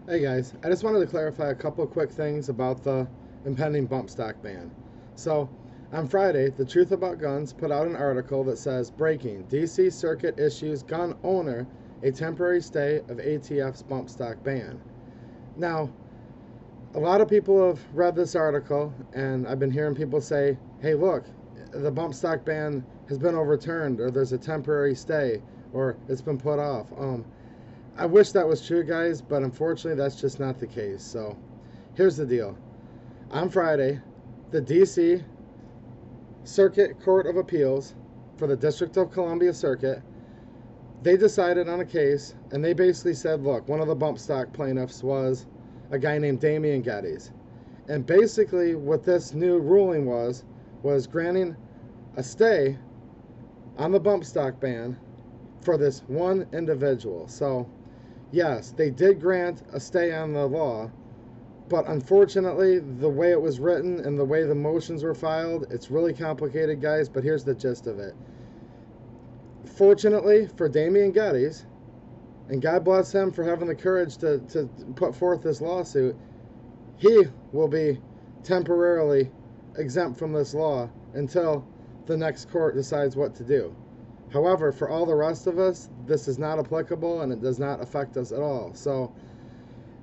Hey guys, I just wanted to clarify a couple quick things about the impending bump stock ban. So, on Friday, The Truth About Guns put out an article that says, breaking, DC Circuit issues gun owner a temporary stay of ATF's bump stock ban. Now, a lot of people have read this article, and I've been hearing people say, hey, look, the bump stock ban has been overturned, or there's a temporary stay, or it's been put off. I wish that was true, guys, but unfortunately, that's just not the case. So, here's the deal. On Friday, the DC Circuit Court of Appeals for the District of Columbia Circuit, they decided on a case, and they basically said, look, one of the bump stock plaintiffs was a guy named Damian Geddes. And basically, what this new ruling was granting a stay on the bump stock ban for this one individual. So, yes, they did grant a stay on the law, but unfortunately, the way it was written and the way the motions were filed, it's really complicated, guys, but here's the gist of it. Fortunately for Damian Geddes, and God bless him for having the courage to put forth this lawsuit, he will be temporarily exempt from this law until the next court decides what to do. However, for all the rest of us, this is not applicable and it does not affect us at all. So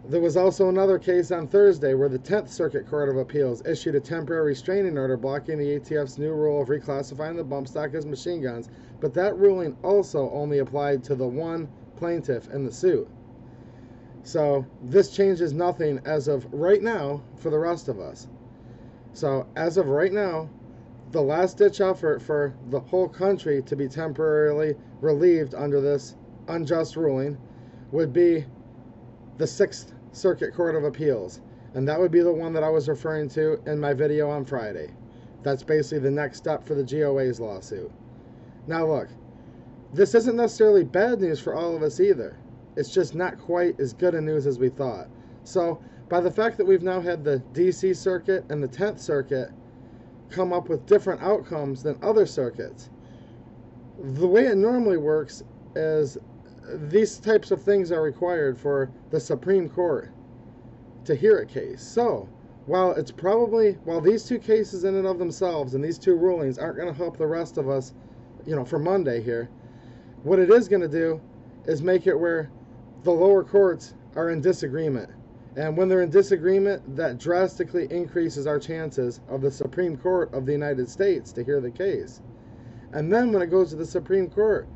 there was also another case on Thursday where the 10th Circuit Court of Appeals issued a temporary restraining order blocking the ATF's new rule of reclassifying the bump stock as machine guns, but that ruling also only applied to the one plaintiff in the suit. So this changes nothing as of right now for the rest of us. So as of right now, the last ditch effort for the whole country to be temporarily relieved under this unjust ruling would be the 6th Circuit Court of Appeals. And that would be the one that I was referring to in my video on Friday. That's basically the next step for the GOA's lawsuit. Now look, this isn't necessarily bad news for all of us either. It's just not quite as good a news as we thought. So by the fact that we've now had the DC Circuit and the 10th Circuit come up with different outcomes than other circuits, the way it normally works is these types of things are required for the Supreme Court to hear a case. So while these two cases in and of themselves and these two rulings aren't going to help the rest of us, for Monday here, what it is going to do is make it where the lower courts are in disagreement. And when they're in disagreement, that drastically increases our chances of the Supreme Court of the United States to hear the case. And then when it goes to the Supreme Court,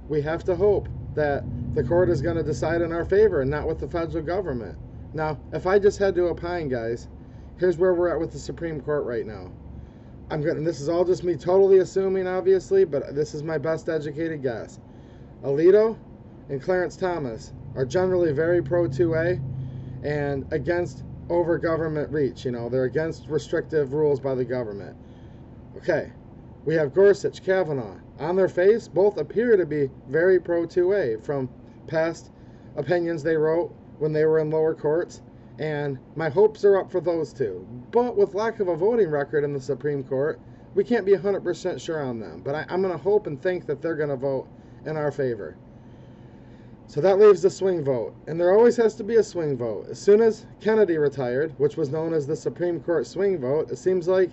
we have to hope that the court is going to decide in our favor and not with the federal government. Now, if I just had to opine, guys, here's where we're at with the Supreme Court right now. And this is all just me totally assuming, obviously, but this is my best educated guess. Alito and Clarence Thomas are generally very pro 2A and against over government reach. They're against restrictive rules by the government. Okay, we have Gorsuch, Kavanaugh. On their face, both appear to be very pro 2A from past opinions they wrote when they were in lower courts, and my hopes are up for those two. But with lack of a voting record in the Supreme Court, we can't be 100% sure on them. But I'm going to hope and think that they're going to vote in our favor. So that leaves the swing vote, and there always has to be a swing vote. As soon as Kennedy retired, which was known as the Supreme Court swing vote, it seems like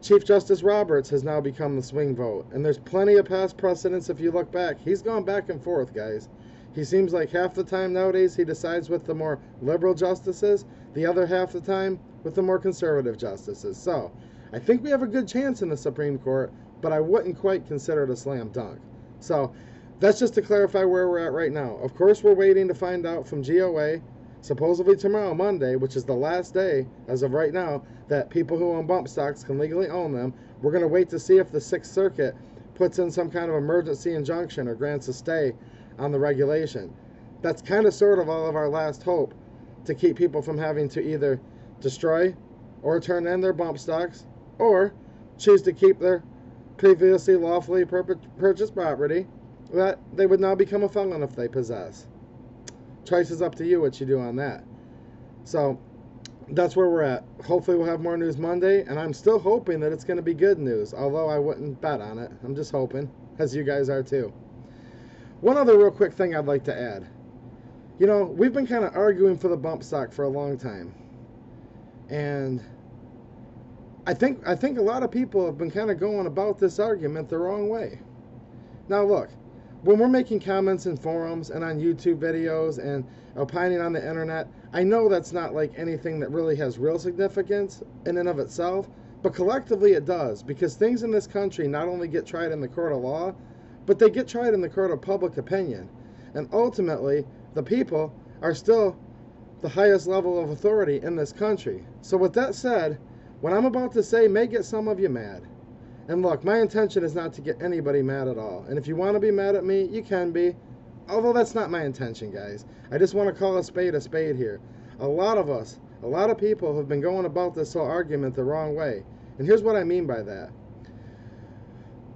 Chief Justice Roberts has now become the swing vote. And there's plenty of past precedents if you look back. He's gone back and forth, guys. He seems like half the time nowadays he decides with the more liberal justices, the other half the time with the more conservative justices. So I think we have a good chance in the Supreme Court, but I wouldn't quite consider it a slam dunk. So that's just to clarify where we're at right now. Of course, we're waiting to find out from GOA, supposedly tomorrow, Monday, which is the last day, as of right now, that people who own bump stocks can legally own them. We're going to wait to see if the 6th Circuit puts in some kind of emergency injunction or grants a stay on the regulation. That's kind of sort of all of our last hope to keep people from having to either destroy or turn in their bump stocks or choose to keep their previously lawfully purchased property that they would now become a felon if they possess. Choice is up to you what you do on that. So that's where we're at. Hopefully we'll have more news Monday, and I'm still hoping that it's going to be good news, although I wouldn't bet on it. I'm just hoping, as you guys are too. One other real quick thing I'd like to add. You know, we've been kind of arguing for the bump stock for a long time. And I think a lot of people have been kind of going about this argument the wrong way. Now look, when we're making comments in forums and on YouTube videos and opining on the internet, I know that's not like anything that really has real significance in and of itself, but collectively it does, because things in this country not only get tried in the court of law, but they get tried in the court of public opinion. And ultimately, the people are still the highest level of authority in this country. So with that said, what I'm about to say may get some of you mad. And look, my intention is not to get anybody mad at all. And if you want to be mad at me, you can be. Although that's not my intention, guys. I just want to call a spade here. A lot of us, a lot of people have been going about this whole argument the wrong way. And here's what I mean by that.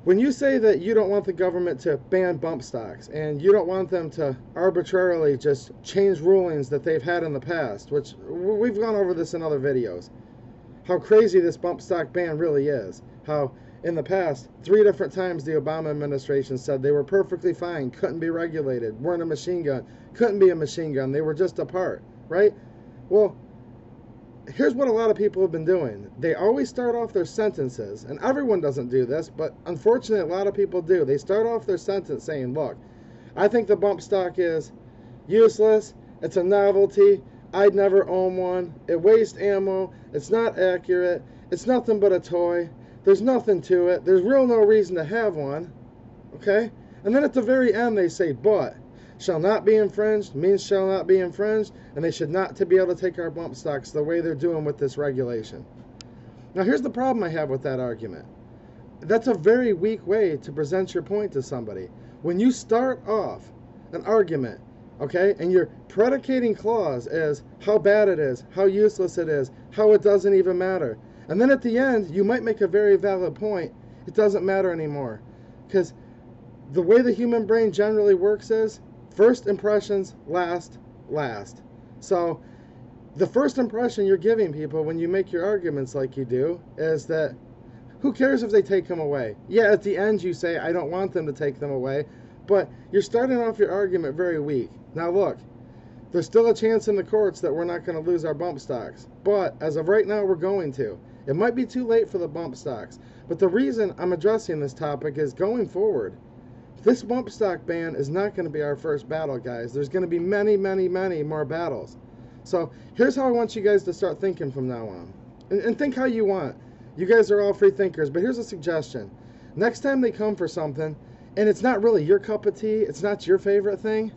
When you say that you don't want the government to ban bump stocks and you don't want them to arbitrarily just change rulings that they've had in the past, which we've gone over this in other videos, how crazy this bump stock ban really is, how in the past 3 different times the Obama administration said they were perfectly fine, couldn't be regulated, weren't a machine gun, couldn't be a machine gun, they were just a part, right? Well, here's what a lot of people have been doing. They always start off their sentences, and everyone doesn't do this, but unfortunately a lot of people do. They start off their sentence saying, look, I think the bump stock is useless, it's a novelty, I'd never own one, it wastes ammo, it's not accurate, it's nothing but a toy, there's nothing to it, there's real no reason to have one, okay? And then at the very end they say, but shall not be infringed means shall not be infringed, and they should not to be able to take our bump stocks the way they're doing with this regulation. Now here's the problem I have with that argument. That's a very weak way to present your point to somebody. When you start off an argument, okay, and your predicating clause is how bad it is, how useless it is, how it doesn't even matter, and then at the end you might make a very valid point, it doesn't matter anymore. Because the way the human brain generally works is first impressions last. So the first impression you're giving people when you make your arguments like you do is that who cares if they take them away? Yeah, at the end you say I don't want them to take them away, but you're starting off your argument very weak. Now look, there's still a chance in the courts that we're not going to lose our bump stocks, but as of right now we're going to. It might be too late for the bump stocks, but the reason I'm addressing this topic is going forward, this bump stock ban is not going to be our first battle, guys. There's going to be many more battles. So here's how I want you guys to start thinking from now on. And think how you want. You guys are all free thinkers, but here's a suggestion. Next time they come for something, and it's not really your cup of tea, it's not your favorite thing,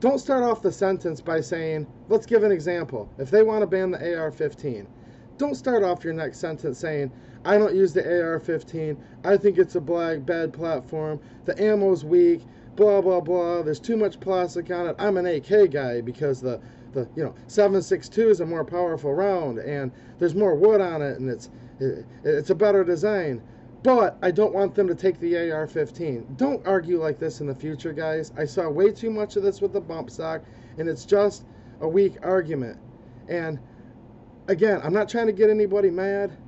don't start off the sentence by saying, let's give an example. If they want to ban the AR-15, don't start off your next sentence saying, I don't use the AR-15, I think it's a bad platform, the ammo's weak, blah blah blah, there's too much plastic on it, I'm an AK guy because the 7.62 is a more powerful round and there's more wood on it and it's a better design, but I don't want them to take the AR-15. Don't argue like this in the future, guys. I saw way too much of this with the bump stock, and it's just a weak argument. And again, I'm not trying to get anybody mad.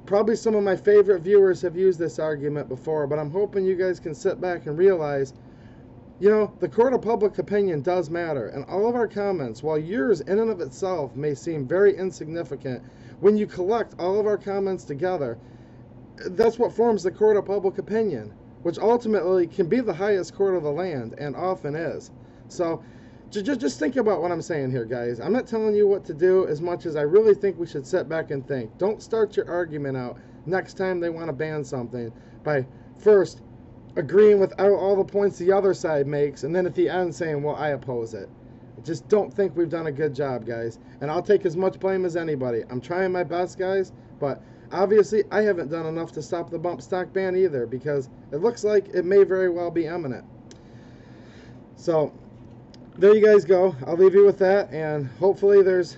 Probably some of my favorite viewers have used this argument before, but I'm hoping you guys can sit back and realize, you know, the court of public opinion does matter, and all of our comments, while yours in and of itself may seem very insignificant, when you collect all of our comments together, that's what forms the court of public opinion, which ultimately can be the highest court of the land, and often is. So just think about what I'm saying here, guys. I'm not telling you what to do as much as I really think we should sit back and think. Don't start your argument out next time they want to ban something by first agreeing with all the points the other side makes and then at the end saying, well, I oppose it. I just don't think we've done a good job, guys. And I'll take as much blame as anybody. I'm trying my best, guys, but obviously I haven't done enough to stop the bump stock ban either, because it looks like it may very well be imminent. So there you guys go. I'll leave you with that, and hopefully there's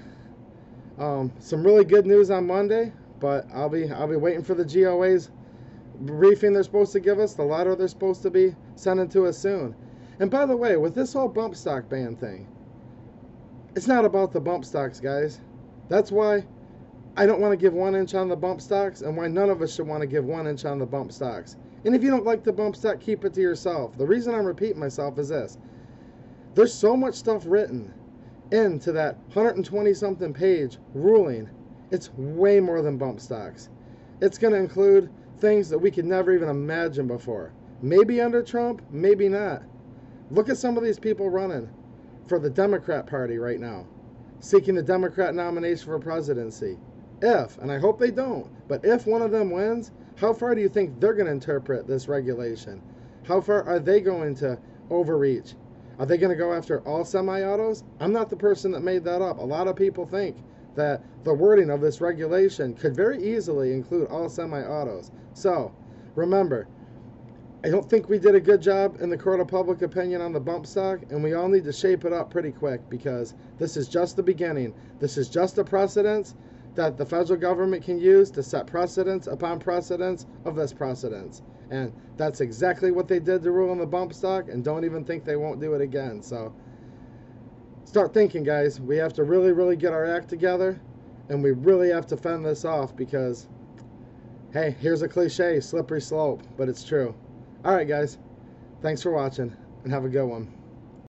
some really good news on Monday. But I'll be waiting for the GOA's briefing they're supposed to give us, the letter they're supposed to be sending to us soon. And by the way, with this whole bump stock ban thing, it's not about the bump stocks, guys. That's why I don't want to give 1 inch on the bump stocks, and why none of us should want to give 1 inch on the bump stocks. And if you don't like the bump stock, keep it to yourself. The reason I'm repeating myself is this. There's so much stuff written into that 120 something page ruling, it's way more than bump stocks. It's going to include things that we could never even imagine before. Maybe under Trump, maybe not. Look at some of these people running for the Democrat Party right now, seeking the Democrat nomination for presidency. If, and I hope they don't, but if one of them wins, how far do you think they're going to interpret this regulation? How far are they going to overreach? Are they going to go after all semi-autos? I'm not the person that made that up. A lot of people think that the wording of this regulation could very easily include all semi-autos. So, remember, I don't think we did a good job in the court of public opinion on the bump stock, and we all need to shape it up pretty quick, because this is just the beginning. This is just a precedence that the federal government can use to set precedents upon precedents of this precedence. And that's exactly what they did to rule on the bump stock, and don't even think they won't do it again. So start thinking, guys. We have to really, really get our act together, and we really have to fend this off, because, hey, here's a cliche, slippery slope, but it's true. All right, guys. Thanks for watching, and have a good one.